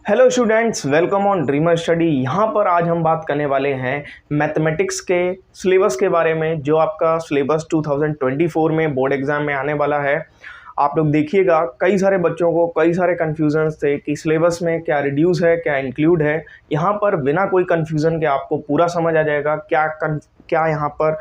Hello students, welcome on dreamer study. यहाँ पर आज हम बात करने वाले हैं मैथमेटिक्स के सिलेबस के बारे में, जो आपका सिलेबस 2024 में बोर्ड एग्जाम में आने वाला है। आप लोग देखिएगा, कई सारे बच्चों को कई सारे कन्फ्यूजन्स थे कि सिलेबस में क्या रिड्यूस है, क्या इंक्लूड है। यहाँ पर बिना कोई कन्फ्यूज़न के आपको पूरा समझ आ जाएगा क्या यहाँ पर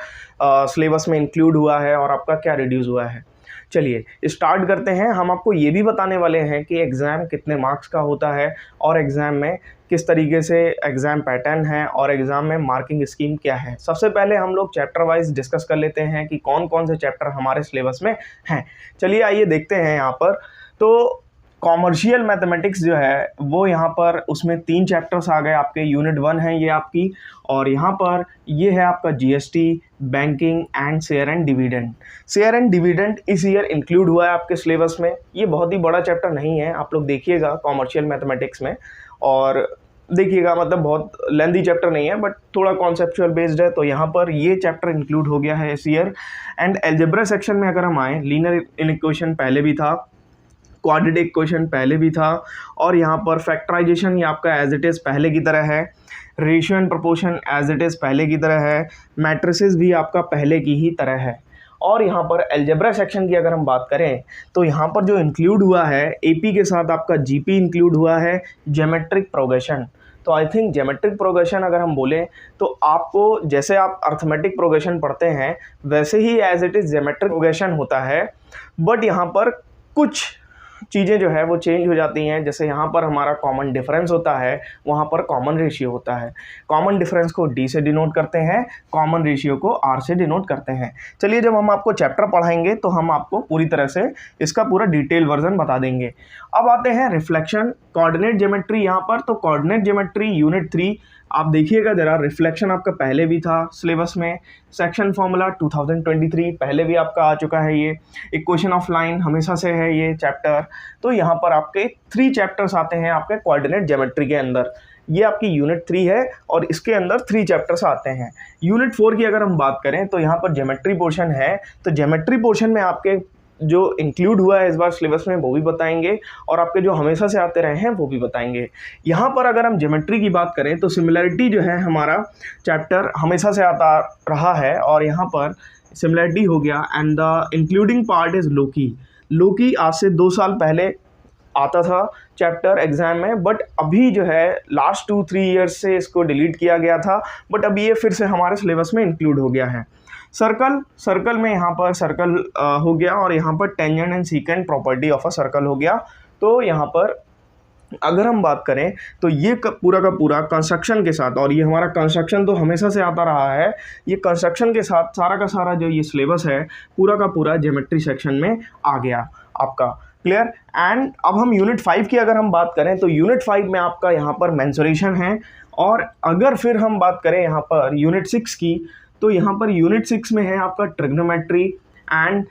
सिलेबस में इंक्लूड हुआ है और आपका क्या रिड्यूस हुआ है। चलिए स्टार्ट करते हैं। हम आपको ये भी बताने वाले हैं कि एग्ज़ाम कितने मार्क्स का होता है और एग्ज़ाम में किस तरीके से एग्ज़ाम पैटर्न है और एग्ज़ाम में मार्किंग स्कीम क्या है। सबसे पहले हम लोग चैप्टर वाइज डिस्कस कर लेते हैं कि कौन कौन से चैप्टर हमारे सिलेबस में हैं। चलिए आइए देखते हैं यहाँ पर। तो कॉमर्शियल मैथमेटिक्स जो है वो यहाँ पर उसमें 3 चैप्टर्स आ गए आपके। यूनिट 1 है ये आपकी, और यहाँ पर ये है आपका GST, banking and share and dividend. Share and dividend इस ईयर इंक्लूड हुआ है आपके सिलेबस में। ये बहुत ही बड़ा चैप्टर नहीं है, आप लोग देखिएगा कॉमर्शियल मैथमेटिक्स में, और देखिएगा मतलब बहुत लेंथी चैप्टर नहीं है, बट थोड़ा कॉन्सेप्चुअल बेस्ड है। तो यहाँ पर ये चैप्टर इंक्लूड हो गया है इस ईयर। एंड अलजेब्रा सेक्शन में अगर हम आएँ, लीनियर इक्वेशन पहले भी था, क्वाड्रेटिक इक्वेशन पहले भी था, और यहाँ पर फैक्टराइजेशन ये आपका एज इट इज़ पहले की तरह है, ratio and proportion as it is पहले की तरह है, मैट्रिसेस भी आपका पहले की ही तरह है। और यहाँ पर अलजेब्रा सेक्शन की अगर हम बात करें तो यहाँ पर जो इंक्लूड हुआ है एपी के साथ आपका जीपी इंक्लूड हुआ है, ज्योमेट्रिक प्रोग्रेशन। तो आई थिंक ज्योमेट्रिक प्रोग्रेशन अगर हम बोलें तो आपको जैसे आप अर्थमेटिक प्रोग्रेशन पढ़ते हैं वैसे ही as it is geometric progression होता है, बट यहाँ पर कुछ चीज़ें जो है वो चेंज हो जाती हैं। जैसे यहाँ पर हमारा कॉमन डिफरेंस होता है, वहाँ पर कॉमन रेशियो होता है। कॉमन डिफरेंस को डी से डिनोट करते हैं, कॉमन रेशियो को आर से डिनोट करते हैं। चलिए जब हम आपको चैप्टर पढ़ाएंगे तो हम आपको पूरी तरह से इसका पूरा डिटेल वर्जन बता देंगे। अब आते हैं रिफ्लेक्शन कोऑर्डिनेट ज्योमेट्री यहाँ पर। तो कोऑर्डिनेट ज्योमेट्री यूनिट 3 आप देखिएगा जरा। रिफ्लेक्शन आपका पहले भी था सिलेबस में, सेक्शन फॉर्मूला 2023 पहले भी आपका आ चुका है। ये इक्वेशन ऑफ लाइन हमेशा से है ये चैप्टर। तो यहाँ पर आपके 3 चैप्टर्स आते हैं आपके कोऑर्डिनेट ज्योमेट्री के अंदर। ये आपकी यूनिट 3 है और इसके अंदर 3 चैप्टर्स आते हैं। यूनिट 4 की अगर हम बात करें तो यहाँ पर ज्योमेट्री पोर्शन है। तो ज्योमेट्री पोर्शन में आपके जो इंक्लूड हुआ है इस बार सिलेबस में वो भी बताएंगे, और आपके जो हमेशा से आते रहे हैं वो भी बताएंगे। यहाँ पर अगर हम ज्योमेट्री की बात करें तो सिमिलरिटी जो है हमारा चैप्टर हमेशा से आता रहा है, और यहाँ पर सिमिलरिटी हो गया। And the including part is Loki. Loki आज से 2 साल पहले आता था चैप्टर एग्जाम में, बट अभी जो है लास्ट 2-3 ईयर्स से इसको डिलीट किया गया था, बट अभी ये फिर से हमारे सिलेबस में इंक्लूड हो गया है। सर्कल में यहाँ पर सर्कल हो गया, और यहाँ पर tangent and secant property of a circle हो गया। तो यहाँ पर अगर हम बात करें तो ये पूरा का पूरा कंस्ट्रक्शन के साथ, और ये हमारा कंस्ट्रक्शन तो हमेशा से आता रहा है, ये कंस्ट्रक्शन के साथ सारा का सारा जो ये सिलेबस है पूरा का पूरा ज्योमेट्री सेक्शन में आ गया आपका। क्लियर। एंड अब हम यूनिट 5 की अगर हम बात करें तो यूनिट 5 में आपका यहाँ पर मेंसुरेशन है। और अगर फिर हम बात करें यहाँ पर यूनिट 6 की, तो यहाँ पर यूनिट 6 में है आपका trigonometry and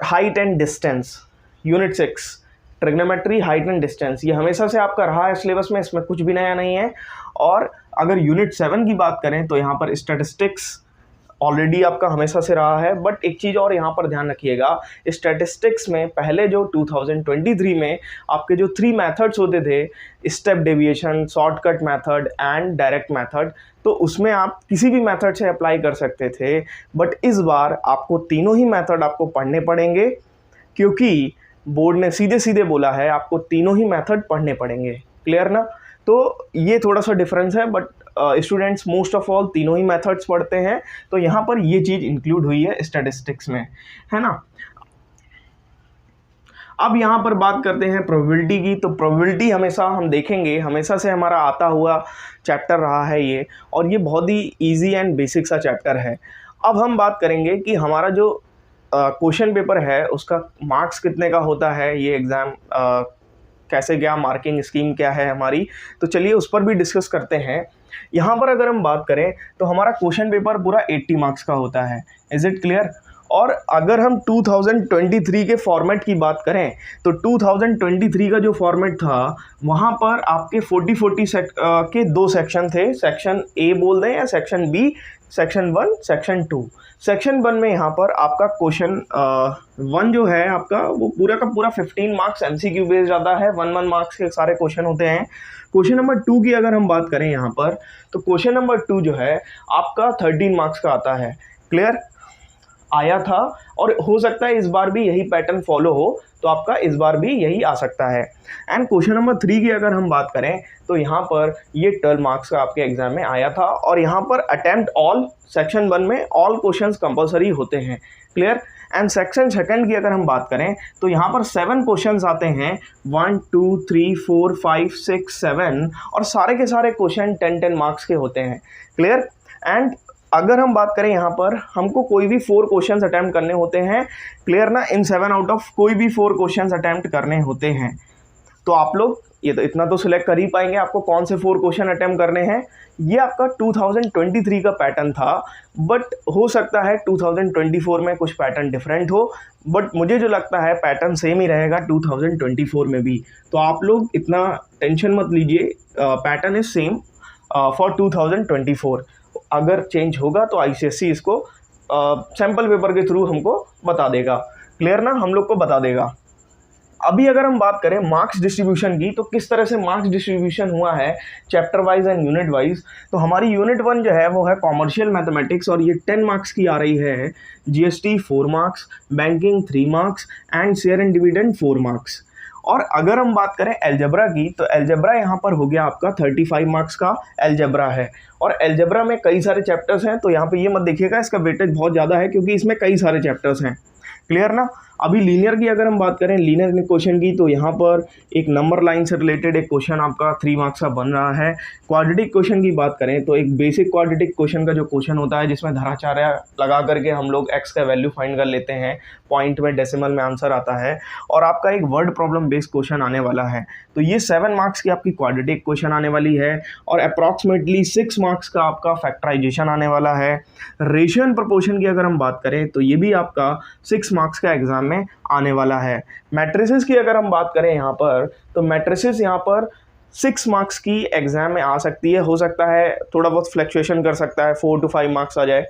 height and distance. Unit 6 trigonometry, height and distance, ये हमेशा से आपका रहा है सिलेबस में, इसमें कुछ भी नया नहीं है। और अगर यूनिट 7 की बात करें तो यहाँ पर स्टैटिस्टिक्स ऑलरेडी आपका हमेशा से रहा है, बट एक चीज़ और यहाँ पर ध्यान रखिएगा, स्टैटिस्टिक्स में पहले जो 2023 में आपके जो 3 मेथड्स होते थे, step deviation, shortcut method and direct method, तो उसमें आप किसी भी मेथड से अप्लाई कर सकते थे, बट इस बार आपको तीनों ही मेथड आपको पढ़ने पड़ेंगे, क्योंकि बोर्ड ने सीधे सीधे बोला है आपको तीनों ही मेथड पढ़ने पड़ेंगे। क्लियर ना। तो ये थोड़ा सा डिफरेंस है, but students most of all तीनों ही मेथड्स पढ़ते हैं। तो यहाँ पर ये चीज़ इंक्लूड हुई है स्टैटिस्टिक्स में, है ना। अब यहाँ पर बात करते हैं प्रोबेबिलिटी की। तो प्रोबेबिलिटी हमेशा हम देखेंगे, हमेशा से हमारा आता हुआ चैप्टर रहा है ये, और ये बहुत ही इजी एंड बेसिक सा चैप्टर है। अब हम बात करेंगे कि हमारा जो क्वेश्चन पेपर है उसका मार्क्स कितने का होता है, ये एग्ज़ाम कैसे गया, मार्किंग स्कीम क्या है हमारी। तो चलिए उस पर भी डिस्कस करते हैं। यहाँ पर अगर हम बात करें तो हमारा क्वेश्चन पेपर पूरा 80 मार्क्स का होता है। Is it clear. और अगर हम 2023 के फॉर्मेट की बात करें तो 2023 का जो फॉर्मेट था वहाँ पर आपके 40 के 2 सेक्शन थे, सेक्शन ए बोल दें या section B. Section 1, section 2। Section 1 में यहाँ पर आपका क्वेश्चन 1 जो है आपका वो पूरा का पूरा 15 मार्क्स MCQ बेस्ड आता है, 1 मार्क्स के सारे क्वेश्चन होते हैं। क्वेश्चन नंबर 2 की अगर हम बात करें यहाँ पर, तो क्वेश्चन नंबर 2 जो है आपका 13 मार्क्स का आता है। क्लियर आया था, और हो सकता है इस बार भी यही पैटर्न फॉलो हो, तो आपका इस बार भी यही आ सकता है। एंड क्वेश्चन नंबर 3 की अगर हम बात करें तो यहाँ पर ये 12 मार्क्स का आपके एग्जाम में आया था, और यहाँ पर अटेम्प्ट ऑल, सेक्शन 1 में ऑल क्वेश्चंस कंपलसरी होते हैं। क्लियर। एंड सेक्शन 2 की अगर हम बात करें तो यहाँ पर 7 क्वेश्चंस आते हैं, 1 2 3 4 5 6 7, और सारे के सारे क्वेश्चन 10 मार्क्स के होते हैं। क्लियर। एंड अगर हम बात करें यहाँ पर हमको कोई भी 4 क्वेश्चंस अटैम्प्ट करने होते हैं। क्लियर ना, इन 7 आउट ऑफ कोई भी 4 क्वेश्चंस अटैम्प्ट करने होते हैं। तो आप लोग ये तो इतना तो सिलेक्ट कर ही पाएंगे आपको कौन से 4 क्वेश्चन अटैम्प्ट करने हैं। ये आपका 2023 का पैटर्न था, बट हो सकता है 2024 में कुछ पैटर्न डिफरेंट हो, बट मुझे जो लगता है पैटर्न सेम ही रहेगा 2024 में भी। तो आप लोग इतना टेंशन मत लीजिए, पैटर्न इज सेम फॉर 2024। अगर चेंज होगा तो ICSE इसको सैम्पल पेपर के थ्रू हमको बता देगा। क्लियर ना, हम लोग को बता देगा। अभी अगर हम बात करें मार्क्स डिस्ट्रीब्यूशन की, तो किस तरह से मार्क्स डिस्ट्रीब्यूशन हुआ है chapter wise and unit wise. तो हमारी यूनिट 1 जो है वो है कॉमर्शियल मैथमेटिक्स, और ये 10 मार्क्स की आ रही है। GST 4 marks, banking 3 marks, and share and dividend 4 marks. और अगर हम बात करें एल्जेब्रा की, तो एल्जेब्रा यहाँ पर हो गया आपका 35 मार्क्स का एल्जेब्रा है, और एल्जेब्रा में कई सारे चैप्टर्स हैं। तो यहाँ पे ये मत देखिएगा इसका वेटेज बहुत ज़्यादा है, क्योंकि इसमें कई सारे चैप्टर्स हैं। क्लियर ना। अभी लीनियर की अगर हम बात करें, लीनियर क्वेश्चन की, तो यहाँ पर एक नंबर लाइन से रिलेटेड एक क्वेश्चन आपका 3 मार्क्स का बन रहा है। क्वाड्रेटिक क्वेश्चन की बात करें तो एक बेसिक क्वाड्रेटिक क्वेश्चन का जो क्वेश्चन होता है, जिसमें धराचार्य लगा करके हम लोग x का वैल्यू फाइंड कर लेते हैं, पॉइंट में डेसिमल में आंसर आता है, और आपका एक वर्ड प्रॉब्लम बेस्ड क्वेश्चन आने वाला है। तो ये 7 मार्क्स की आपकी क्वाड्रेटिक क्वेश्चन आने वाली है, और अप्रॉक्सीमेटली 6 मार्क्स का आपका फैक्टराइजेशन आने वाला है। रेशियो एंड प्रोपोर्शन की अगर हम बात करें तो ये भी आपका 6 मार्क्स का एग्जाम में आने वाला है। मैट्रिसेस की अगर हम बात करें यहाँ पर, तो मैट्रिसेस यहाँ पर 6 मार्क्स की एग्जाम में आ सकती है। हो सकता है थोड़ा बहुत फ्लक्चुएशन कर सकता है, 4 to 5 मार्क्स आ जाए,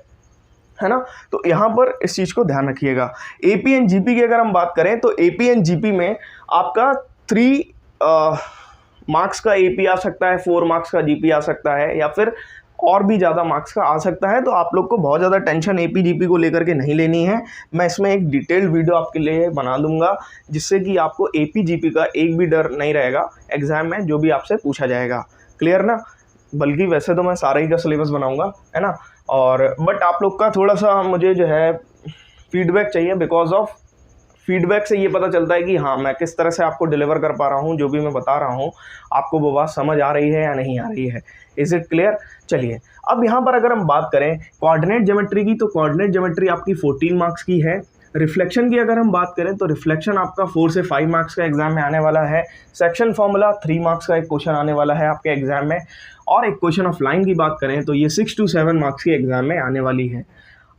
है ना। तो यहाँ पर इस चीज़ को ध्यान रखिएगा। AP एंड GP की अगर हम बात करें तो AP एंड GP में आपका 3 मार्क्स का AP आ सकता है, 4 मार्क्स का GP आ सकता है, या फिर और भी ज़्यादा मार्क्स का आ सकता है। तो आप लोग को बहुत ज़्यादा टेंशन AP GP को लेकर के नहीं लेनी है। मैं इसमें एक डिटेल्ड वीडियो आपके लिए बना दूंगा, जिससे कि आपको AP GP का एक भी डर नहीं रहेगा एग्जाम में, जो भी आपसे पूछा जाएगा। क्लियर ना। बल्कि वैसे तो मैं सारा ही का सिलेबस बनाऊंगा, है ना, और बट आप लोग का थोड़ा सा मुझे जो है फीडबैक चाहिए। बिकॉज ऑफ फीडबैक से ये पता चलता है कि हाँ, मैं किस तरह से आपको डिलीवर कर पा रहा हूँ, जो भी मैं बता रहा हूँ आपको वो बात समझ आ रही है या नहीं आ रही है। Is it clear. चलिए, अब यहाँ पर अगर हम बात करें कोऑर्डिनेट ज्योमेट्री की, तो कोऑर्डिनेट ज्योमेट्री आपकी 14 मार्क्स की है। रिफ्लेक्शन की अगर हम बात करें तो रिफ्लेक्शन आपका 4 से 5 मार्क्स का एग्जाम में आने वाला है। सेक्शन फॉर्मूला 3 मार्क्स का एक क्वेश्चन आने वाला है आपके एग्जाम में, और एक क्वेश्चन ऑफ लाइन की बात करें तो ये 6 to 7 मार्क्स की एग्जाम में आने वाली है।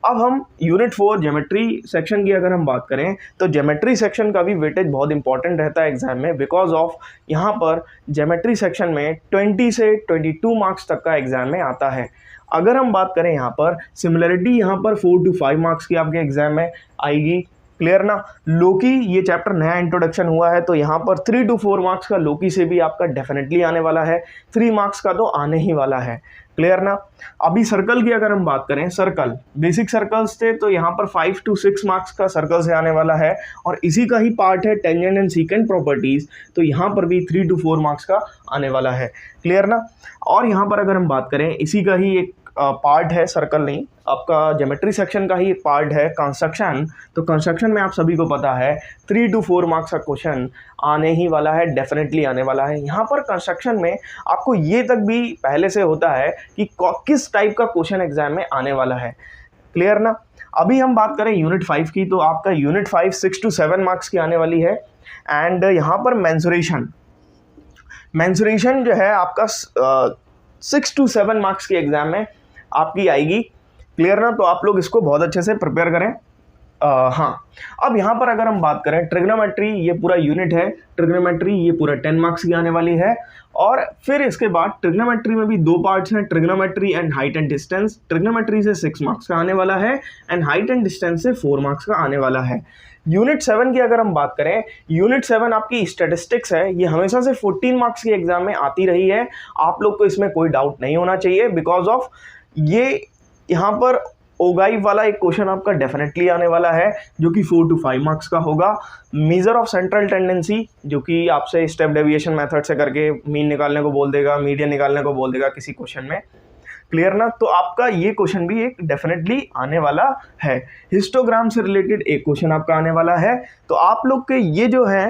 अब हम यूनिट 4 ज्योमेट्री सेक्शन की अगर हम बात करें तो ज्योमेट्री सेक्शन का भी वेटेज बहुत इंपॉर्टेंट रहता है एग्जाम में, बिकॉज ऑफ यहाँ पर ज्योमेट्री सेक्शन में 20 से 22 मार्क्स तक का एग्जाम में आता है। अगर हम बात करें यहाँ पर सिमिलरिटी, यहाँ पर 4 to 5 मार्क्स की आपके एग्जाम में आएगी। क्लियर ना। लोकी, ये चैप्टर नया इंट्रोडक्शन हुआ है, तो यहाँ पर 3 to 4 मार्क्स का लोकी से भी आपका डेफिनेटली आने वाला है। 3 मार्क्स का तो आने ही वाला है। क्लियर ना। अभी सर्कल की अगर हम बात करें, सर्कल बेसिक सर्कल्स थे, तो यहाँ पर 5 to 6 मार्क्स का सर्कल से आने वाला है, और इसी का ही पार्ट है टेंजेंट एंड सीकेंट प्रॉपर्टीज, तो यहाँ पर भी 3 to 4 मार्क्स का आने वाला है। क्लियर ना। और यहाँ पर अगर हम बात करें, इसी का ही एक पार्ट है, सर्कल नहीं, आपका ज्योमेट्री सेक्शन का ही एक पार्ट है कंस्ट्रक्शन। तो कंस्ट्रक्शन में आप सभी को पता है 3 to 4 मार्क्स का क्वेश्चन आने ही वाला है, डेफिनेटली आने वाला है। यहाँ पर कंस्ट्रक्शन में आपको ये तक भी पहले से होता है कि किस टाइप का क्वेश्चन एग्जाम में आने वाला है। क्लियर ना। अभी हम बात करें यूनिट 5 की, तो आपका यूनिट 5 6 to 7 मार्क्स की आने वाली है। एंड यहाँ पर मेंसुरेशन जो है आपका 6 to 7 मार्क्स की एग्जाम में आपकी आएगी। क्लियर ना। तो आप लोग इसको बहुत अच्छे से प्रिपेयर करें। हाँ, अब यहाँ पर अगर हम बात करें ट्रिग्नोमेट्री, ये पूरा यूनिट है ट्रिग्नोमेट्री, ये पूरा 10 मार्क्स की आने वाली है। और फिर इसके बाद ट्रिग्नोमेट्री में भी 2 पार्ट्स हैं, trigonometry and height and distance. Trigonometry से 6 मार्क्स का आने वाला है एंड हाइट एंड डिस्टेंस से 4 मार्क्स का आने वाला है। यूनिट 7 की अगर हम बात करें, यूनिट 7 आपकी स्टैटिस्टिक्स है, ये हमेशा से 14 मार्क्स की एग्जाम में आती रही है। आप लोग को इसमें कोई डाउट नहीं होना चाहिए, बिकॉज ऑफ ये यहाँ पर ओगाइव वाला एक क्वेश्चन आपका डेफिनेटली आने वाला है, जो कि 4 to 5 मार्क्स का होगा। मेजर ऑफ सेंट्रल टेंडेंसी, जो कि आपसे स्टेप डेविएशन मेथड से करके मीन निकालने को बोल देगा, मीडियन निकालने को बोल देगा किसी क्वेश्चन में, क्लियर ना। तो आपका ये क्वेश्चन भी एक डेफिनेटली आने वाला है। हिस्टोग्राम से रिलेटेड एक क्वेश्चन आपका आने वाला है। तो आप लोग के ये जो है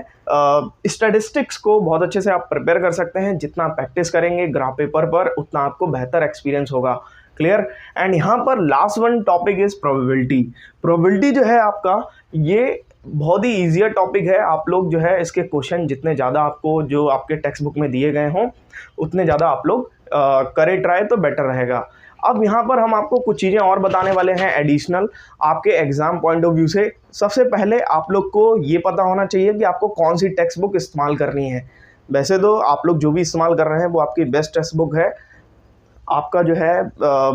स्टैटिस्टिक्स को बहुत अच्छे से आप प्रिपेयर कर सकते हैं। जितना प्रैक्टिस करेंगे ग्राफ पेपर पर, उतना आपको बेहतर एक्सपीरियंस होगा, क्लियर। एंड यहाँ पर last one topic is probability. Probability जो है आपका, ये बहुत ही ईजियर टॉपिक है। आप लोग जो है इसके क्वेश्चन जितने ज़्यादा आपको जो आपके टेक्स्ट बुक में दिए गए हों, उतने ज़्यादा आप लोग करें ट्राई, तो बेटर रहेगा। अब यहाँ पर हम आपको कुछ चीज़ें और बताने वाले हैं एडिशनल आपके एग्जाम पॉइंट ऑफ व्यू से। सबसे पहले आप लोग को ये पता होना चाहिए कि आपको कौन सी टेक्स्ट बुक इस्तेमाल करनी है। वैसे तो आप लोग जो भी इस्तेमाल कर रहे हैं वो आपकी बेस्ट टेक्स्ट बुक है। आपका जो है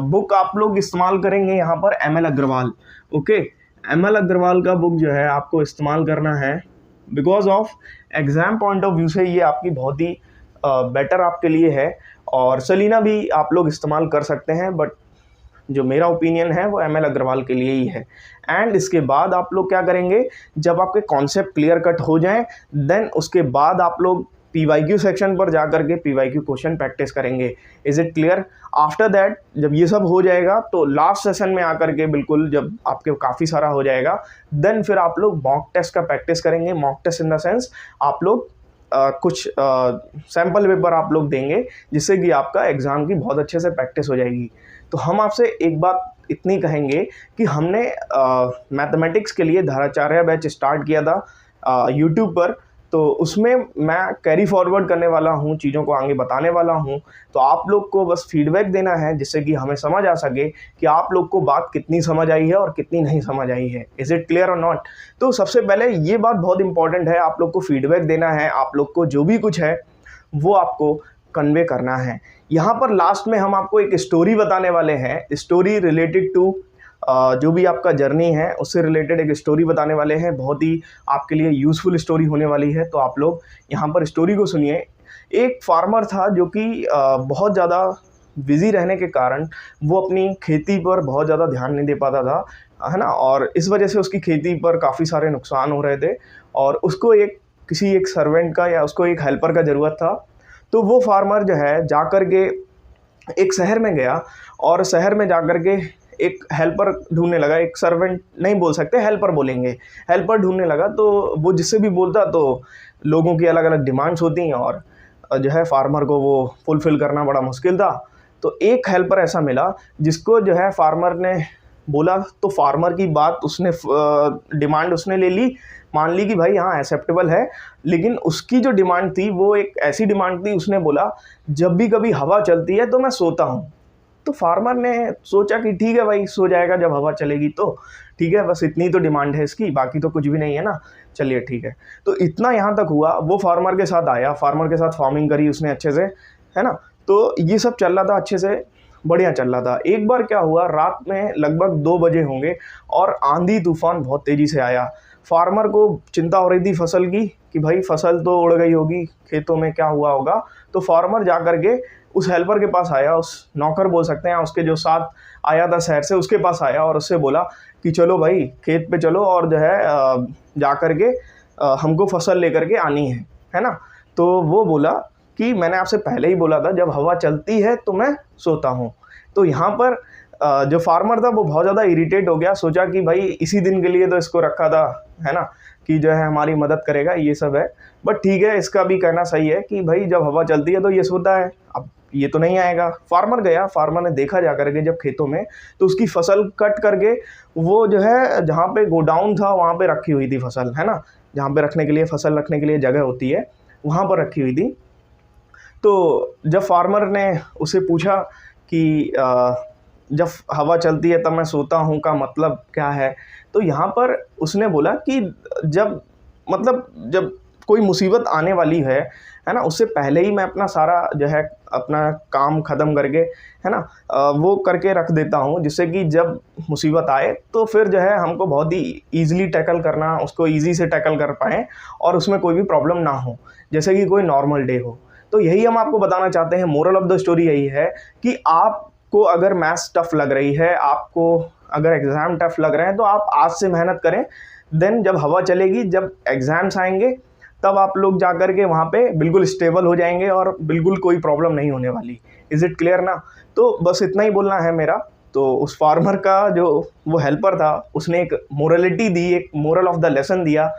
बुक आप लोग इस्तेमाल करेंगे यहाँ पर M L Agarwal. Okay, M L Agarwal का बुक जो है आपको इस्तेमाल करना है, because of exam point of view से ये आपकी बहुत ही बेटर आपके लिए है। और सलीना भी आप लोग इस्तेमाल कर सकते हैं, बट जो मेरा ओपिनियन है वो एम एल अग्रवाल के लिए ही है। एंड इसके बाद आप लोग क्या करेंगे, जब आपके कॉन्सेप्ट क्लियर कट हो जाएं, देन उसके बाद आप लोग PYQ सेक्शन पर जा करके PYQ क्वेश्चन प्रैक्टिस करेंगे। Is it clear? After that जब ये सब हो जाएगा, तो लास्ट सेशन में आकर के बिल्कुल जब आपके काफ़ी सारा हो जाएगा, देन फिर आप लोग मॉक टेस्ट का प्रैक्टिस करेंगे। Mock test in the sense आप लोग कुछ सैम्पल पेपर आप लोग देंगे, जिससे कि आपका एग्ज़ाम की बहुत अच्छे से प्रैक्टिस हो जाएगी। तो हम आपसे एक बात इतनी कहेंगे कि हमने मैथमेटिक्स के लिए धाराचार्य बैच स्टार्ट किया था यूट्यूब पर, तो उसमें मैं कैरी फॉरवर्ड करने वाला हूँ, चीज़ों को आगे बताने वाला हूँ। तो आप लोग को बस फीडबैक देना है, जिससे कि हमें समझ आ सके कि आप लोग को बात कितनी समझ आई है और कितनी नहीं समझ आई है। इज़ इट क्लियर और नॉट? तो सबसे पहले ये बात बहुत इंपॉर्टेंट है, आप लोग को फीडबैक देना है। आप लोग को जो भी कुछ है वो आपको कन्वे करना है। यहाँ पर लास्ट में हम आपको एक स्टोरी बताने वाले हैं, स्टोरी रिलेटेड टू जो भी आपका जर्नी है उससे रिलेटेड एक स्टोरी बताने वाले हैं। बहुत ही आपके लिए यूज़फुल स्टोरी होने वाली है, तो आप लोग यहाँ पर स्टोरी को सुनिए। एक फार्मर था जो कि बहुत ज़्यादा बिज़ी रहने के कारण वो अपनी खेती पर बहुत ज़्यादा ध्यान नहीं दे पाता था, है ना। और इस वजह से उसकी खेती पर काफ़ी सारे नुकसान हो रहे थे, और उसको किसी एक सर्वेंट का या उसको एक हेल्पर का ज़रूरत था। तो वो फार्मर जो है जा कर के एक शहर में गया, और शहर में जा कर के एक हेल्पर ढूंढने लगा। एक सर्वेंट नहीं बोल सकते, हेल्पर बोलेंगे। हेल्पर ढूंढने लगा, तो वो जिससे भी बोलता तो लोगों की अलग अलग डिमांड्स होती हैं, और जो है फार्मर को वो फुलफ़िल करना बड़ा मुश्किल था। तो एक हेल्पर ऐसा मिला जिसको जो है फार्मर ने बोला, तो फार्मर की बात उसने डिमांड उसने ले ली, मान ली कि भाई हाँ एक्सेप्टेबल है। लेकिन उसकी जो डिमांड थी वो एक ऐसी डिमांड थी, उसने बोला जब भी कभी हवा चलती है तो मैं सोता हूँ। तो फार्मर ने सोचा कि ठीक है भाई, सो जाएगा जब हवा चलेगी तो ठीक है, बस इतनी तो डिमांड है इसकी, बाकी तो कुछ भी नहीं है ना, चलिए ठीक है। तो इतना यहाँ तक हुआ। वो फार्मर के साथ आया, फार्मर के साथ फार्मिंग करी उसने अच्छे से, है ना। तो ये सब चल रहा था अच्छे से, बढ़िया चल रहा था। एक बार क्या हुआ, रात में लगभग 2 बजे होंगे और आंधी तूफान बहुत तेज़ी से आया। फार्मर को चिंता हो रही थी फसल की, कि भाई फसल तो उड़ गई होगी, खेतों में क्या हुआ होगा। तो फार्मर जा कर के उस हेल्पर के पास आया, उस नौकर बोल सकते हैं, उसके जो साथ आया था शहर से, उसके पास आया और उससे बोला कि चलो भाई खेत पे चलो, और जो है जा कर के हमको फसल लेकर के आनी है ना। तो वो बोला कि मैंने आपसे पहले ही बोला था जब हवा चलती है तो मैं सोता हूँ। तो यहाँ पर जो फार्मर था वो बहुत ज़्यादा इरिटेट हो गया, सोचा कि भाई इसी दिन के लिए तो इसको रखा था, है ना, कि जो है हमारी मदद करेगा, ये सब है। बट ठीक है, इसका भी कहना सही है कि भाई जब हवा चलती है तो ये सोता है, अब ये तो नहीं आएगा। फार्मर गया, फार्मर ने देखा जा करके जब खेतों में, तो उसकी फसल कट करके वो जो है जहाँ पे गोडाउन था वहाँ पे रखी हुई थी फसल, है ना, जहाँ पे रखने के लिए फसल रखने के लिए जगह होती है, वहाँ पर रखी हुई थी। तो जब फार्मर ने उसे पूछा कि जब हवा चलती है तब मैं सोता हूँ का मतलब क्या है। तो यहाँ पर उसने बोला कि जब मतलब जब कोई मुसीबत आने वाली है ना, उससे पहले ही मैं अपना सारा जो है अपना काम ख़त्म करके, है ना, वो करके रख देता हूँ, जिससे कि जब मुसीबत आए तो फिर जो है हमको बहुत ही ईज़िली टैकल करना, उसको ईज़ी से टैकल कर पाएँ और उसमें कोई भी प्रॉब्लम ना हो, जैसे कि कोई नॉर्मल डे हो। तो यही हम आपको बताना चाहते हैं, मोरल ऑफ़ द स्टोरी यही है कि आपको अगर मैथ्स टफ़ लग रही है, आपको अगर एग्ज़ाम टफ़ लग रहे हैं, तो आप आज से मेहनत करें। देन जब हवा चलेगी, जब एग्ज़ाम्स आएँगे, तब आप लोग जा कर के वहाँ पे बिल्कुल स्टेबल हो जाएंगे और बिल्कुल कोई प्रॉब्लम नहीं होने वाली। इज़ इट क्लियर ना? तो बस इतना ही बोलना है मेरा। तो उस फार्मर का जो वो हेल्पर था, उसने एक मोरलिटी दी, एक मोरल ऑफ द लेसन दिया।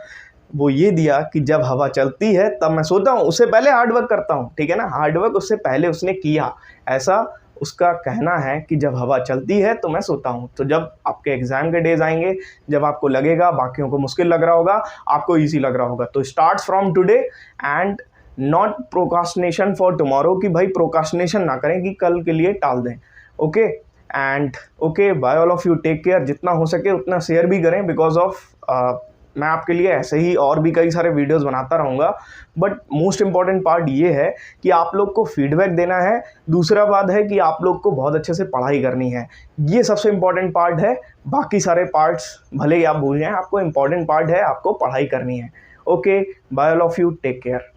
वो ये दिया कि जब हवा चलती है तब मैं सोता हूँ, उससे पहले हार्ड वर्क करता हूँ, ठीक है ना? हार्ड वर्क उससे पहले उसने किया, ऐसा उसका कहना है कि जब हवा चलती है तो मैं सोता हूँ। तो जब आपके एग्ज़ाम के डेज़ आएँगे, जब आपको लगेगा बाकियों को मुश्किल लग रहा होगा, आपको ईज़ी लग रहा होगा, तो starts from today and not procrastination for tomorrow, कि भाई प्रोक्रास्टिनेशन ना करें कि कल के लिए टाल दें। Okay and okay, bye all of you, take care. जितना हो सके उतना शेयर भी करें, बिकॉज ऑफ मैं आपके लिए ऐसे ही और भी कई सारे वीडियोस बनाता रहूँगा, बट मोस्ट इम्पॉर्टेंट पार्ट ये है कि आप लोग को फीडबैक देना है। दूसरा बात है कि आप लोग को बहुत अच्छे से पढ़ाई करनी है, ये सबसे इम्पॉर्टेंट पार्ट है। बाकी सारे पार्ट्स भले ही आप भूल जाएं, आपको इम्पॉर्टेंट पार्ट है आपको पढ़ाई करनी है। Okay, bye all of you, take care.